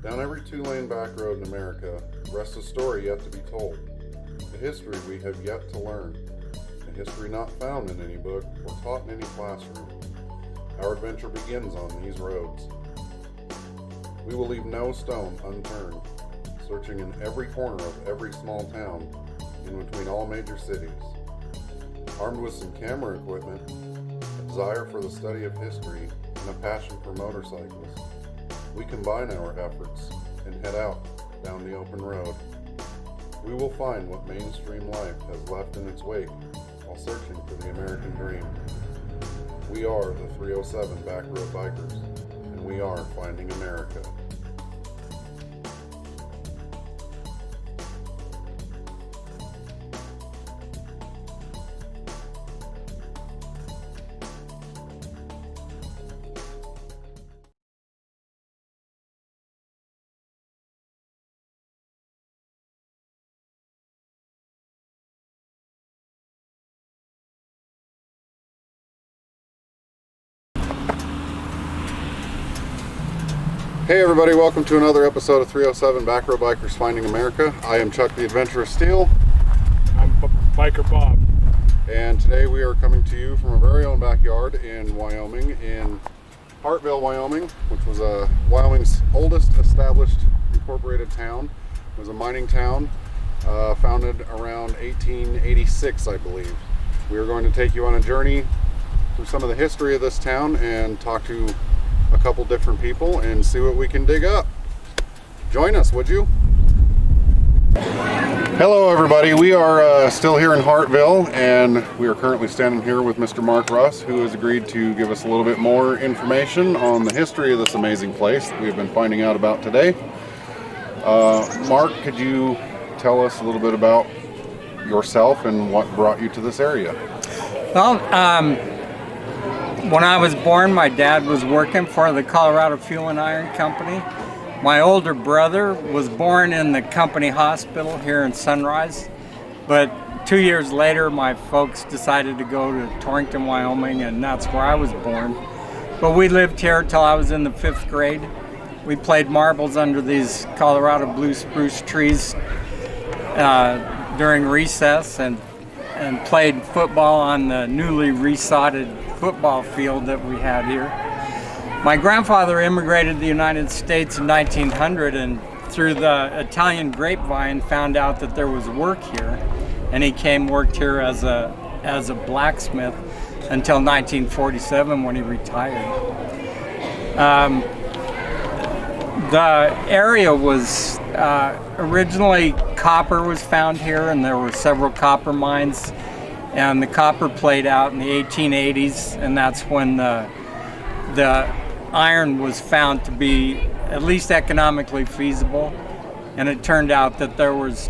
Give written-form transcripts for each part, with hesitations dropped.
Down every two-lane back road in America rests a story yet to be told, a history we have yet to learn, a history not found in any book or taught in any classroom. Our adventure begins on these roads. We will leave no stone unturned, searching in every corner of every small town, in between all major cities. Armed with some camera equipment, a desire for the study of history, and a passion for motorcycles, we combine our efforts and head out down the open road. We will find what mainstream life has left in its wake while searching for the American dream. We are the 307 Backroad Bikers, and we are finding America. Hey everybody, welcome to another episode of 307 Backroad Bikers Finding America. I am Chuck the Adventurist Steele. I'm Biker Bob. And today we are coming to you from our very own backyard in Wyoming, in Hartville, Wyoming, which was Wyoming's oldest established incorporated town. It was a mining town founded around 1886, I believe. We are going to take you on a journey through some of the history of this town and talk to a couple different people and see what we can dig up. Join us, would you? Hello everybody, we are still here in Hartville, and we are currently standing here with Mr. Mark Russ, who has agreed to give us a little bit more information on the history of this amazing place that we have been finding out about today. Mark, could you tell us a little bit about yourself and what brought you to this area? Well, when I was born, my dad was working for the Colorado Fuel and Iron Company. My older brother was born in the company hospital here in Sunrise, but 2 years later my folks decided to go to Torrington, Wyoming, and that's where I was born. But we lived here till I was in the 5th grade. We played marbles under these Colorado blue spruce trees during recess and played football on the newly resodded football field that we had here. My grandfather immigrated to the United States in 1900, and through the Italian grapevine found out that there was work here, and he worked here as a blacksmith until 1947 when he retired. The area was originally copper was found here, and there were several copper mines, and the copper played out in the 1880s, and that's when the iron was found to be at least economically feasible, and it turned out that there was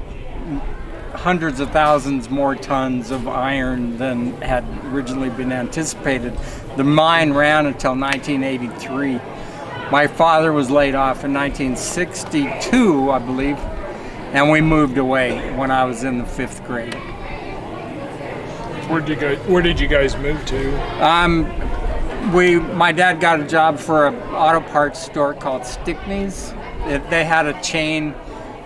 hundreds of thousands more tons of iron than had originally been anticipated. The mine ran until 1983. My father was laid off in 1962, I believe, and we moved away when I was in the 5th grade. Where did you guys move to? My dad got a job for an auto parts store called Stickney's. They had a chain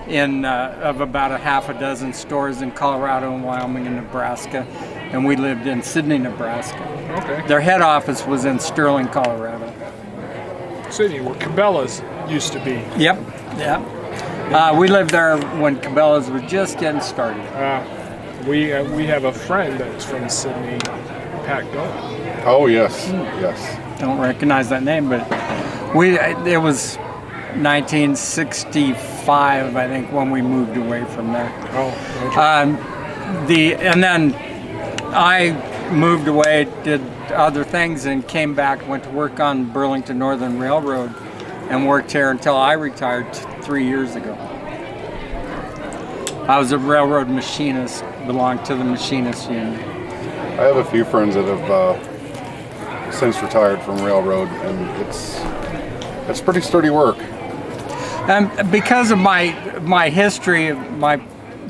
of about a half a dozen stores in Colorado and Wyoming and Nebraska, and we lived in Sidney, Nebraska. Okay. Their head office was in Sterling, Colorado. City where Cabela's used to be. Yep. We lived there when Cabela's was just getting started. We have a friend that's from Sydney, Pat Golan. Oh yes, yes. Don't recognize that name, but it was 1965, I think, when we moved away from there. Oh, okay. And then I moved away, did other things, and came back, went to work on Burlington Northern Railroad, and worked here until I retired 3 years ago. I was a railroad machinist, belonged to the machinist union. I have a few friends that have since retired from railroad, and it's pretty sturdy work. And because of my history, my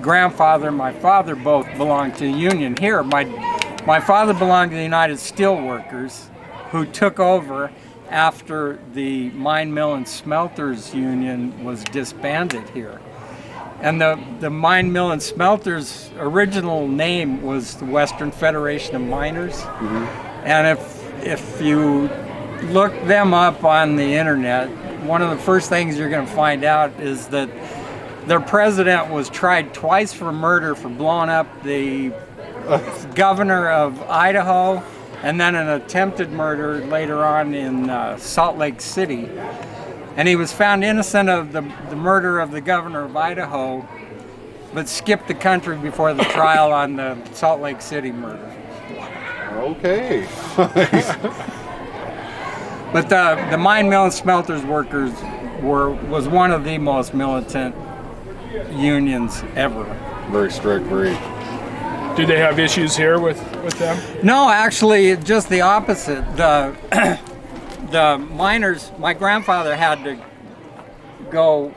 grandfather and my father both belonged to the union here. My father belonged to the United Steelworkers, who took over after the Mine, Mill, and Smelters Union was disbanded here. And the Mine, Mill, and Smelters' original name was the Western Federation of Miners. And if you look them up on the internet, one of the first things you're going to find out is that their president was tried twice for murder for blowing up the governor of Idaho, and then an attempted murder later on in Salt Lake City. And he was found innocent of the murder of the governor of Idaho, but skipped the country before the trial on the Salt Lake City murder. Okay. But the Mine, Mill, and Smelters workers was one of the most militant unions ever. Very strict, very. Do they have issues here with them? No, actually, just the opposite. The miners, my grandfather had to go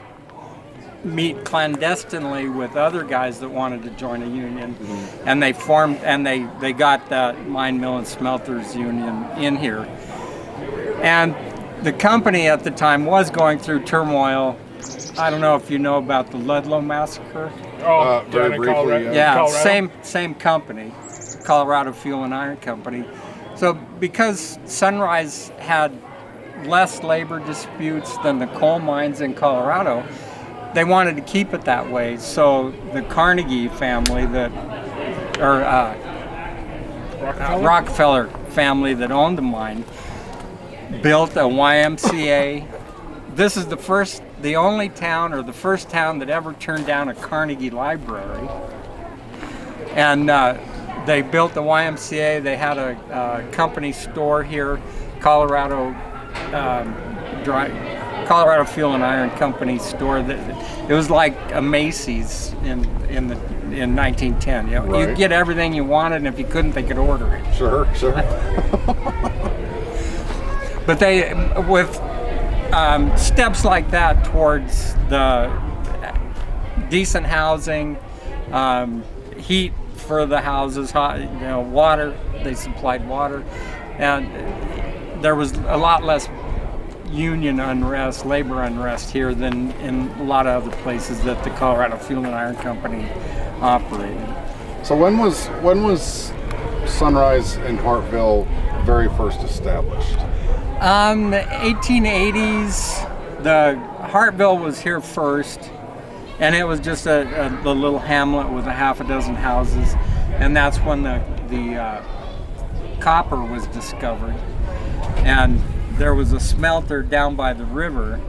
meet clandestinely with other guys that wanted to join a union, and they formed, and they got that Mine, Mill, and Smelters Union in here. And the company at the time was going through turmoil. I don't know if you know about the Ludlow Massacre. Oh, very down in briefly, Colorado. Yeah, Colorado? same company, Colorado Fuel and Iron Company. So because Sunrise had less labor disputes than the coal mines in Colorado, they wanted to keep it that way. So the Carnegie family Rockefeller family that owned the mine built a YMCA. This is the only town, or the first town, that ever turned down a Carnegie library. And they built the YMCA. They had a company store here, Colorado Fuel and Iron Company store. That it was like a Macy's in 1910. You know, Right. you get everything you wanted, and if you couldn't, they could order it. Sure. But they, with steps like that towards the decent housing, heat for the houses, water, they supplied water, and there was a lot less union unrest, labor unrest here than in a lot of other places that the Colorado Fuel and Iron Company operated. So when was Sunrise in Hartville very first established? The 1880s, the Hartville was here first, and it was just a little hamlet with a half a dozen houses, and that's when the copper was discovered. And there was a smelter down by the river,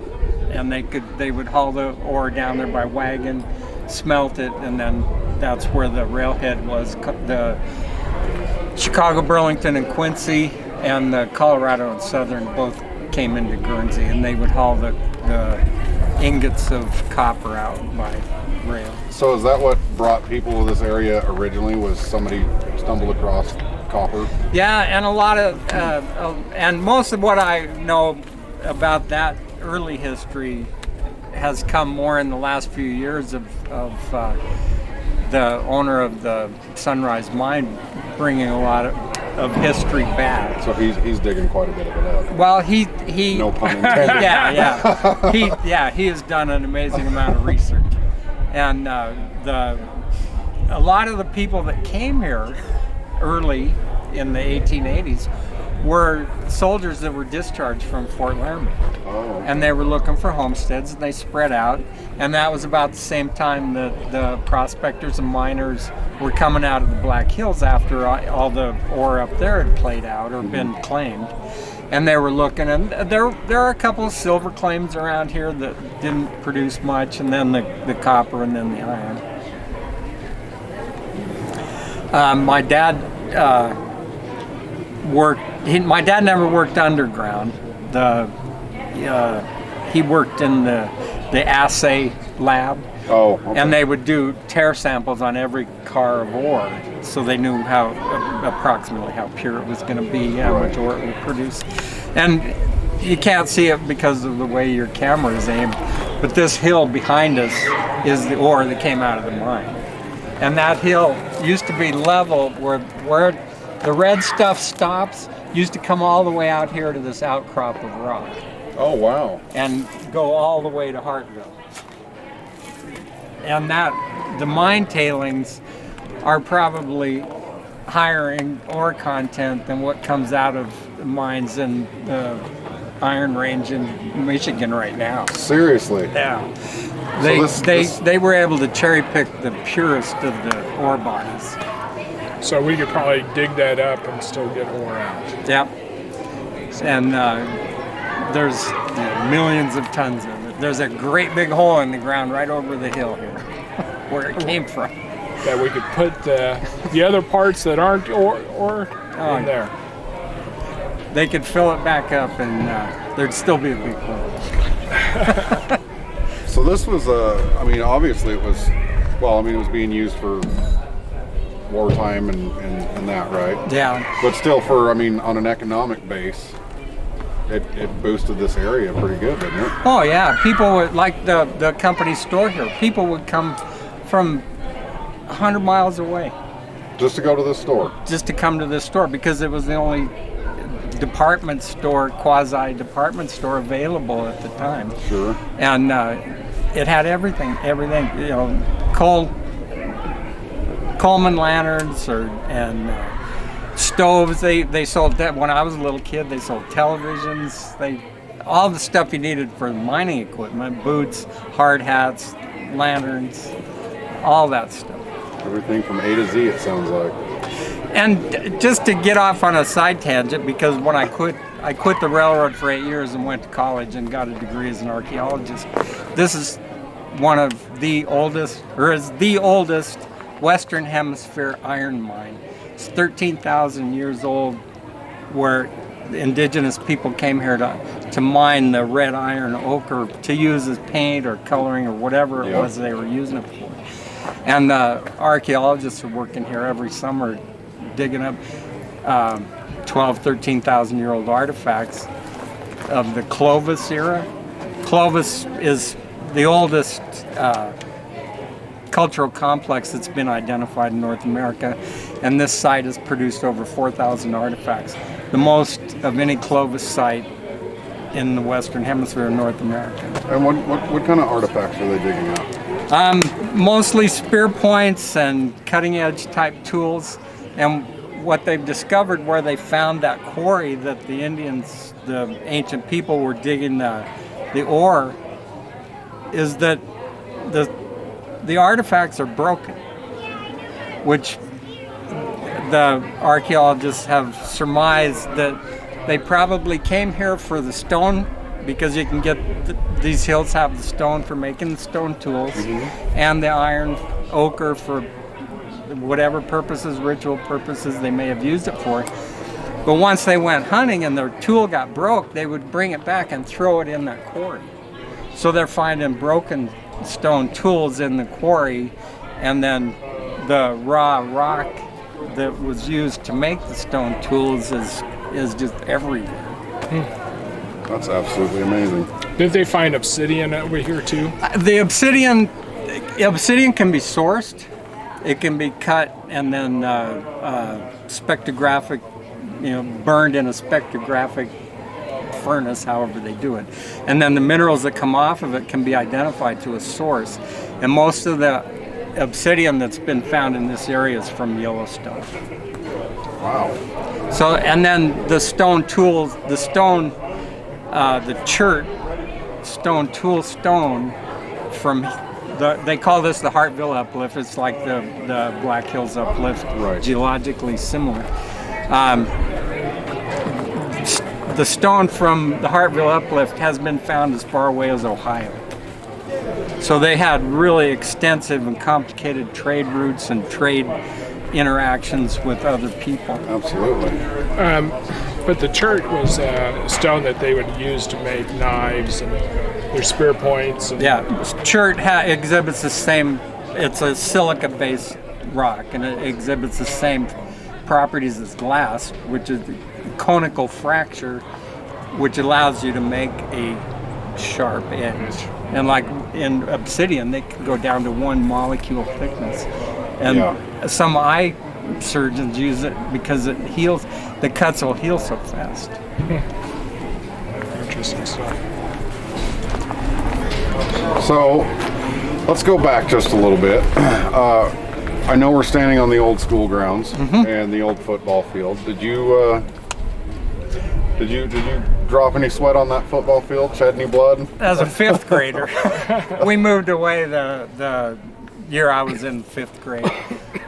and they would haul the ore down there by wagon, smelt it, and then that's where the railhead was. The Chicago, Burlington, and Quincy, and the Colorado and Southern both came into Guernsey, and they would haul the ingots of copper out by rail. So is that what brought people to this area originally? Was somebody stumbled across copper? Yeah, and a lot of, and most of what I know about that early history has come more in the last few years of the owner of the Sunrise Mine bringing a lot of history back. So he's digging quite a bit of it up. Well, he No pun intended. yeah, he has done an amazing amount of research, and a lot of the people that came here early in the 1880s were soldiers that were discharged from Fort Laramie. Oh. And they were looking for homesteads, and they spread out, and that was about the same time that the prospectors and miners were coming out of the Black Hills after all the ore up there had played out or been claimed. And they were looking, and there are a couple of silver claims around here that didn't produce much, and then the copper, and then the iron. My dad my dad never worked underground. He worked in the assay lab. Oh, okay. And they would do tear samples on every car of ore, so they knew approximately how pure it was going to be, how much ore it would produce. And you can't see it because of the way your camera is aimed, but this hill behind us is the ore that came out of the mine. And that hill used to be level where the red stuff stops. used to come all the way out here to this outcrop of rock Oh, wow. and go all the way to Hartville. And the mine tailings are probably higher in ore content than what comes out of the mines in the Iron Range in Michigan right now. Seriously? Yeah. So They were able to cherry pick the purest of the ore bodies. So we could probably dig that up and still get ore out. Yep. And there's millions of tons of it. There's a great big hole in the ground right over the hill here where it came from. That we could put the other parts that aren't ore in there. They could fill it back up and there'd still be a big hole. So this was, I mean, obviously it was, well, I mean, it was being used for wartime and that, right? Yeah. But still for, I mean, on an economic base, it boosted this area pretty good, didn't it? Oh yeah, people would, like the company store here, people would come from 100 miles away Just to go to the store. just to come to this store because it was the only department store, quasi department store available at the time. Sure. And it had everything, you know, Coleman lanterns and stoves. They sold that when I was a little kid. They sold televisions. All the stuff you needed for mining equipment: boots, hard hats, lanterns, all that stuff. Everything from A to Z, it sounds like. And just to get off on a side tangent, because when I quit the railroad for 8 years and went to college and got a degree as an archaeologist. This is one of the oldest, or is the oldest Western Hemisphere iron mine. It's 13,000 years old, where indigenous people came here to mine the red iron ochre to use as paint or coloring or whatever it was they were using it for. And the archaeologists are working here every summer digging up 12, 13,000 year old artifacts of the Clovis era. Clovis is the oldest cultural complex that's been identified in North America, and this site has produced over 4,000 artifacts, the most of any Clovis site in the Western Hemisphere in North America. And what kind of artifacts are they digging up? Mostly spear points and cutting edge type tools. And what they've discovered where they found that quarry that the Indians, the ancient people, were digging the ore, is that the artifacts are broken, which the archaeologists have surmised that they probably came here for the stone, because you can get these hills have the stone for making the stone tools, and the iron ochre for whatever purposes, ritual purposes they may have used it for. But once they went hunting and their tool got broke, they would bring it back and throw it in that quarry. So they're finding broken stone tools in the quarry, and then the raw rock that was used to make the stone tools is just everywhere. That's absolutely amazing. Did they find obsidian over here too? The obsidian can be sourced. It can be cut and then spectrographic, burned in a spectrographic furnace, however they do it. And then the minerals that come off of it can be identified to a source. And most of the obsidian that's been found in this area is from Yellowstone. Wow. So, and then the stone tools, the chert stone tool stone from they call this the Hartville uplift. It's like the Black Hills uplift, right. Geologically similar. The stone from the Hartville uplift has been found as far away as Ohio. So they had really extensive and complicated trade routes and trade interactions with other people. Absolutely. But the chert was a stone that they would use to make knives and their spear points. And chert exhibits the same. It's a silica-based rock, and it exhibits the same properties as glass, which is conical fracture, which allows you to make a sharp edge. And like in obsidian, they can go down to 1 molecule thickness. And some eye surgeons use it because it heals. the cuts will heal so fast. Interesting stuff. So, let's go back just a little bit. I know we're standing on the old school grounds and the old football field. Did you drop any sweat on that football field? Shed any blood? As a 5th grader, we moved away the year I was in 5th grade.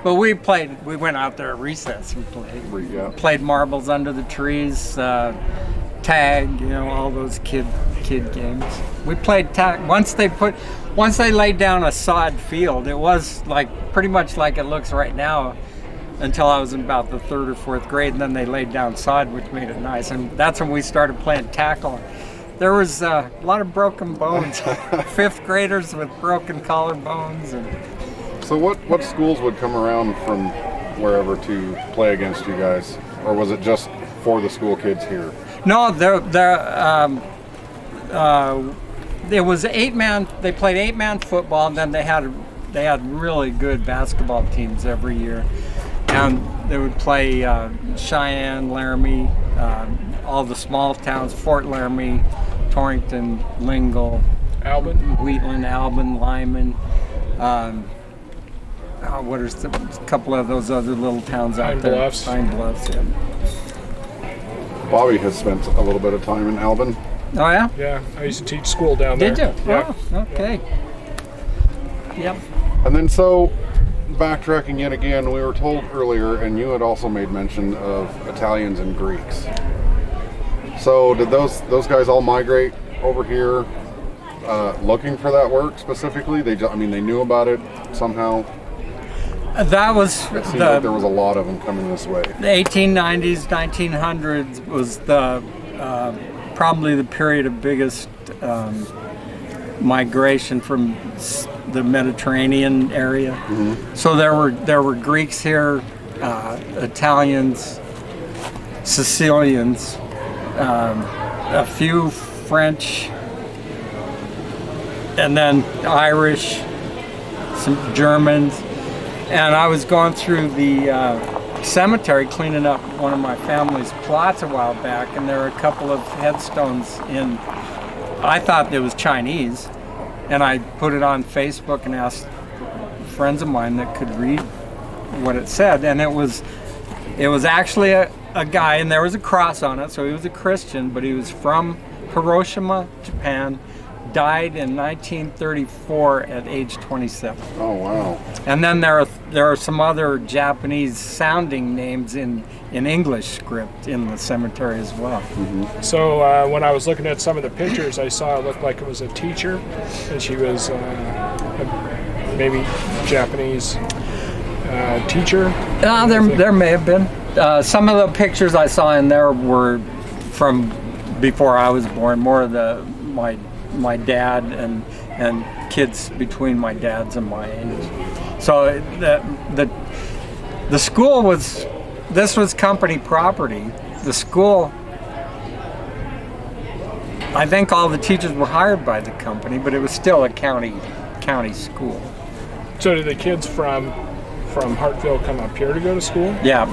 But we went out there at recess and played. Yeah. Played marbles under the trees, tag, all those kid games. We played tag. Once they laid down a sod field, it was pretty much like it looks right now until I was in about the 3rd or 4th grade, and then they laid down sod, which made it nice. And that's when we started playing tackle. There was a lot of broken bones. 5th graders with broken collarbones. So what schools would come around from wherever to play against you guys? Or was it just for the school kids here? No, it was 8-man. They played 8-man football, and then they had really good basketball teams every year, and they would play Cheyenne, Laramie, all the small towns: Fort Laramie, Torrington, Lingle, Albin, Wheatland, Albin, Lyman. What are a couple of those other little towns out there? Bluffs. Pine Bluffs. Yeah. Bobby has spent a little bit of time in Albin. Oh yeah. Yeah, I used to teach school down there. Did you? Yeah. Oh, okay. Yep. And then backtracking yet again, we were told earlier, and you had also made mention of Italians and Greeks. So did those guys all migrate over here looking for that work specifically? They knew about it somehow. That was It seemed like there was a lot of them coming this way. the 1890s, 1900s was probably the period of biggest migration from the Mediterranean area. So there were Greeks here, Italians, Sicilians, a few French, and then Irish, some Germans. And I was going through the cemetery cleaning up one of my family's plots a while back, and there were a couple of headstones in, I thought it was Chinese, and I put it on Facebook and asked friends of mine that could read what it said, and it was actually a guy, and there was a cross on it, so he was a Christian, but he was from Hiroshima, Japan, died in 1934 at age 27. Oh wow! And then there are some other Japanese sounding names in English script in the cemetery as well. So when I was looking at some of the pictures, I saw it looked like it was a teacher, and she was maybe Japanese teacher. There may have been. Some of the pictures I saw in there were from before I was born, more of my dad and kids between my dad's and my age. So the school this was company property. The school, I think all the teachers were hired by the company, but it was still a county school. So did the kids from Hartville come up here to go to school? Yeah,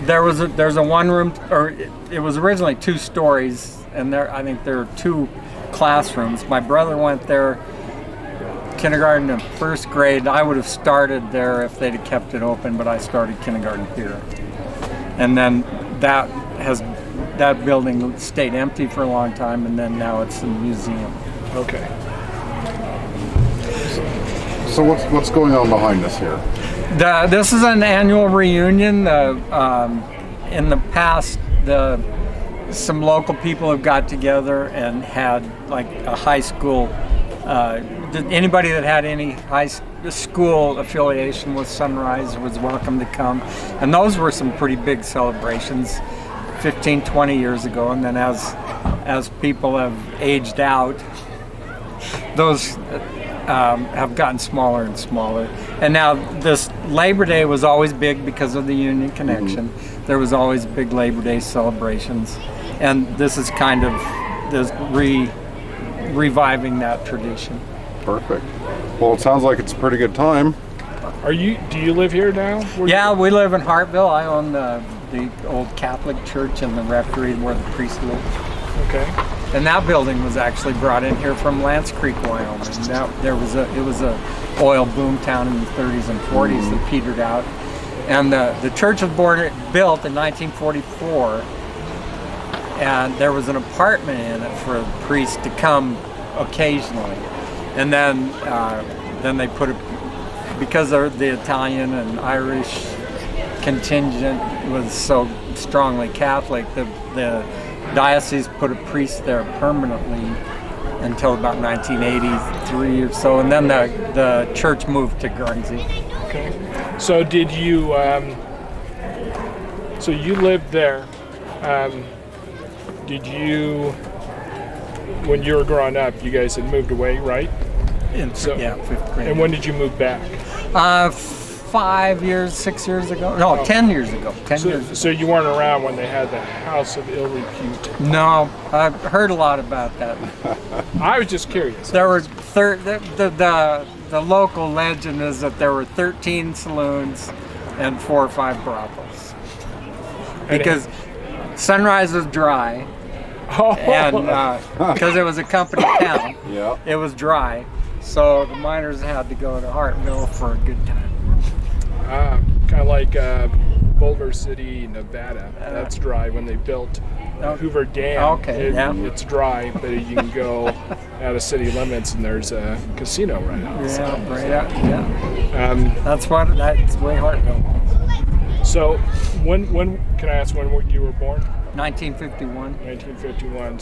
there's a one room, or it was originally 2 stories, and I think there are 2 classrooms. My brother went there kindergarten and 1st grade. I would have started there if they'd have kept it open, but I started kindergarten here. And then that building stayed empty for a long time, and then now it's a museum. Okay. So what's going on behind us here? This is an annual reunion. In the past, some local people have got together and had like a high school. Anybody that had any high school affiliation with Sunrise was welcome to come. And those were some pretty big celebrations 15, 20 years ago. And then as people have aged out, those have gotten smaller and smaller. And now this Labor Day was always big because of the Union Connection. There was always big Labor Day celebrations. And this is kind of reviving that tradition. Perfect. Well, it sounds like it's a pretty good time. Do you live here now? Yeah, we live in Hartville. I own the the old Catholic church and the rectory where the priest lived. Okay. And that building was actually brought in here from Lance Creek, Wyoming. It was a oil boom town in the 30s and 40s that petered out. And the church was built in 1944, and there was an apartment in it for a priest to come occasionally. And then they put because the Italian and Irish contingent was so strongly Catholic, the diocese put a priest there permanently until about 1983 or so, and then the church moved to Guernsey. Okay. So did you? So you lived there. Did you? When you were growing up, you guys had moved away, right? Yeah, 5th grade. And when did you move back? 5 years, 6 years ago. No, 10 years ago. 10 years ago. So you weren't around when they had the House of Ill Repute? No, I've heard a lot about that. I was just curious. There were the local legend is that there were 13 saloons and 4 or 5 brothels. Because Sunrise was dry, and because it was a company town, it was dry. So the miners had to go to Hartville for a good time. Kind of like Boulder City, Nevada. That's dry. When they built Hoover Dam, it's dry, but you can go out of city limits and there's a casino right outside. Yeah, right out. Yeah. That's way Hartville. So when can I ask when you were born? 1951. 1951.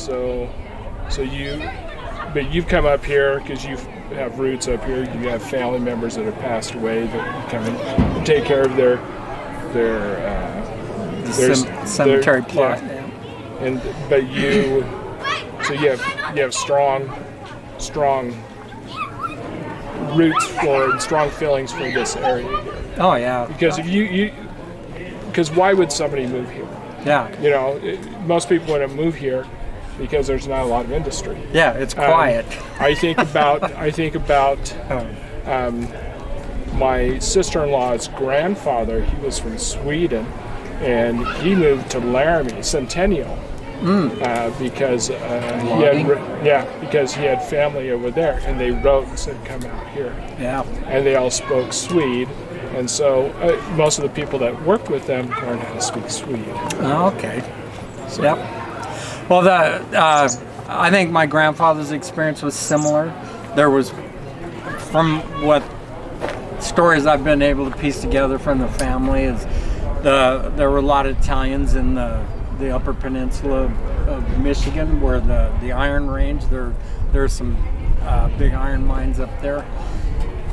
But you've come up here because you have roots up here. You have family members that have passed away that come and take care of their cemetery plot. Yeah. But you have strong roots and strong feelings for this area here. Oh yeah. Because because why would somebody move here? Yeah. Most people wouldn't move here because there's not a lot of industry. Yeah, it's quiet. I think about my sister-in-law's grandfather. He was from Sweden, and he moved to Laramie, Centennial, because he had family over there, and they wrote and said, "Come out here." Yeah. And they all spoke Swede. And so most of the people that worked with them learned how to speak Swede. Oh, okay. So. Yep. Well, I think my grandfather's experience was similar. There was, from what stories I've been able to piece together from the family, is there were a lot of Italians in the Upper Peninsula of Michigan, where the Iron Range. There's some big iron mines up there,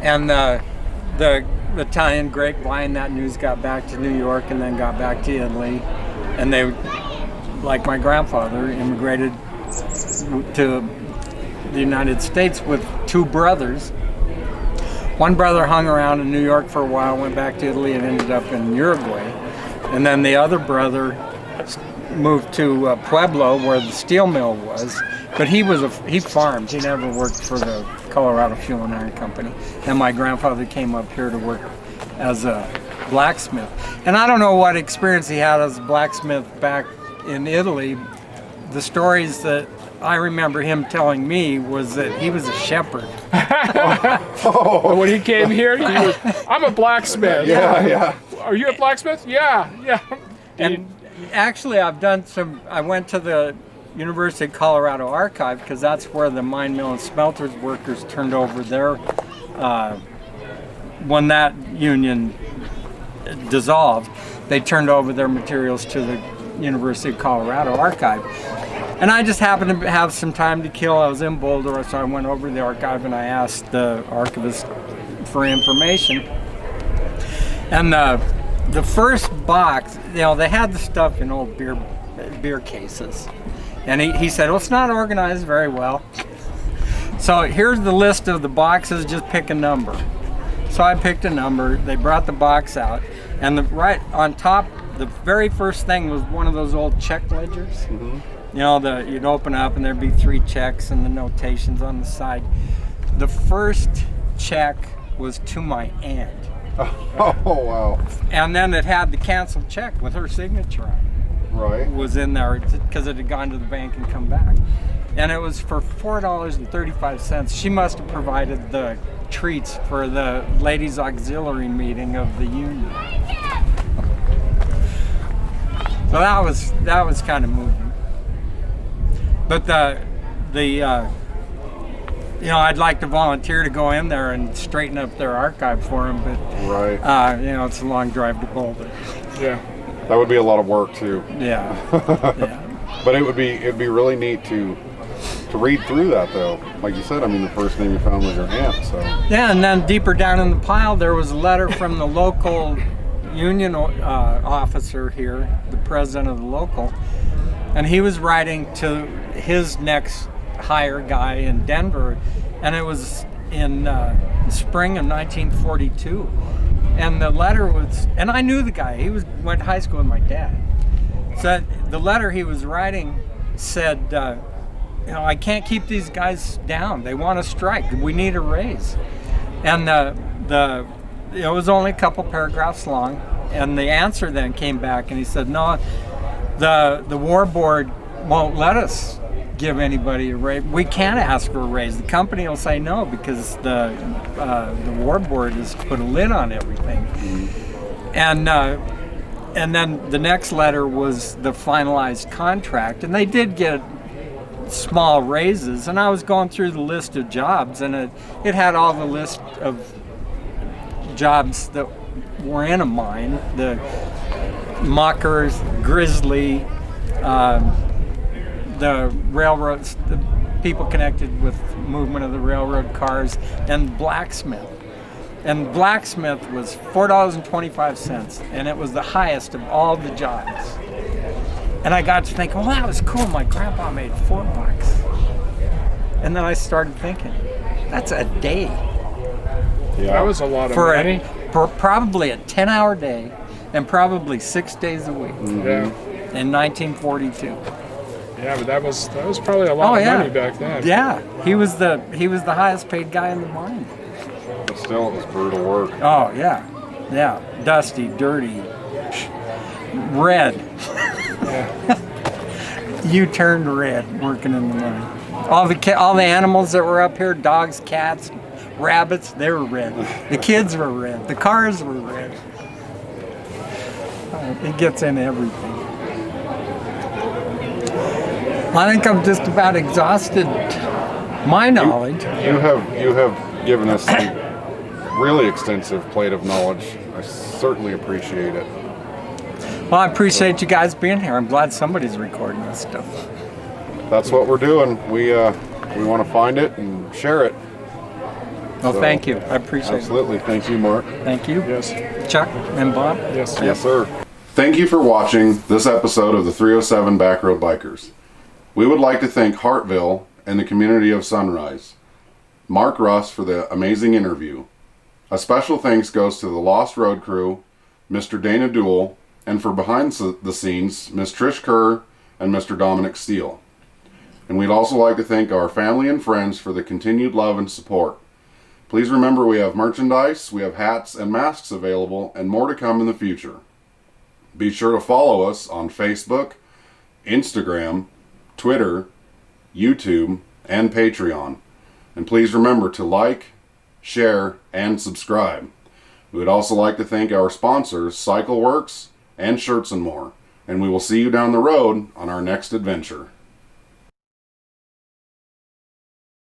and the Italian grapevine, that news got back to New York and then got back to Italy, and they, like my grandfather, immigrated to the United States with 2 brothers. One brother hung around in New York for a while, went back to Italy, and ended up in Uruguay. And then the other brother moved to Pueblo, where the steel mill was. But he farmed. He never worked for the Colorado Fuel and Iron Company. And my grandfather came up here to work as a blacksmith. And I don't know what experience he had as a blacksmith back in Italy. The stories that I remember him telling me was that he was a shepherd. When he came here, he was, "I'm a blacksmith." Yeah. Are you a blacksmith? Yeah. And actually, I went to the University of Colorado archive, because that's where the mine mill and smelters workers turned over their, when that union dissolved, they turned over their materials to the University of Colorado archive. And I just happened to have some time to kill. I was in Boulder, so I went over to the archive and I asked the archivist for information. And the first box, they had the stuff in old beer cases. And he said, "Well, it's not organized very well. So here's the list of the boxes, just pick a number." So I picked a number, they brought the box out, and right on top, the very first thing was one of those old check ledgers. Mm-hmm. You'd open up and there'd be 3 checks and the notations on the side. The first check was to my aunt. Oh, wow. And then it had the canceled check with her signature on it. Right. Was in there because it had gone to the bank and come back. And it was for $4.35. She must have provided the treats for the ladies' auxiliary meeting of the union. So that was kind of moving. But I'd like to volunteer to go in there and straighten up their archive for them, but right. It's a long drive to Boulder. Yeah. That would be a lot of work too. Yeah. Yeah. But it'd be really neat to read through that though. Like you said, I mean, the first name you found was your aunt, so. Yeah, and then deeper down in the pile, there was a letter from the local union officer here, the president of the local, and he was writing to his next hire guy in Denver, and it was in spring of 1942. And the letter was, and I knew the guy. He went to high school with my dad. So the letter he was writing said, I can't keep these guys down. They want to strike. We need a raise. And it was only a couple paragraphs long. And the answer then came back, and he said, no, the war board won't let us give anybody a raise. We can't ask for a raise. The company will say no because the war board has put a lid on everything. And then the next letter was the finalized contract, and they did get small raises. And I was going through the list of jobs, and it had all the list of jobs that were in a mine: the muckers, grizzly, the railroads, the people connected with movement of the railroad cars, and blacksmith. And blacksmith was $4.25, and it was the highest of all the jobs. And I got to think, well, that was cool. My grandpa made $4. And then I started thinking, that's a day. Yeah, that was a lot of money. For probably a 10-hour day, and probably 6 days a week. Yeah. In 1942. Yeah, but that was probably a lot of money back then. Yeah, he was the highest paid guy in the mine. But still, it was brutal work. Oh yeah, dusty, dirty, red. Yeah. You turned red working in the mine. All the animals that were up here, dogs, cats, rabbits, they were red. The kids were red. The cars were red. It gets into everything. I think I'm just about exhausted my knowledge. You have given us a really extensive plate of knowledge. I certainly appreciate it. Well, I appreciate you guys being here. I'm glad somebody's recording this stuff. That's what we're doing. We want to find it and share it. Well, so, thank you. I appreciate absolutely. it. Absolutely. Thank you, Mark. Thank you. Yes. Chuck and Bob. Yes. Yes, sir. Thank you for watching this episode of the 307 Backroad Bikers. We would like to thank Hartville and the community of Sunrise, Mark Russ for the amazing interview. A special thanks goes to the Lost Road crew, Mr. Dana Duell, and for behind the scenes, Ms. Trish Kerr and Mr. Dominic Steele. And we'd also like to thank our family and friends for the continued love and support. Please remember we have merchandise, we have hats and masks available, and more to come in the future. Be sure to follow us on Facebook, Instagram, Twitter, YouTube, and Patreon. And please remember to like, share, and subscribe. We would also like to thank our sponsors, CycleWorks and Shirts and More. And we will see you down the road on our next adventure.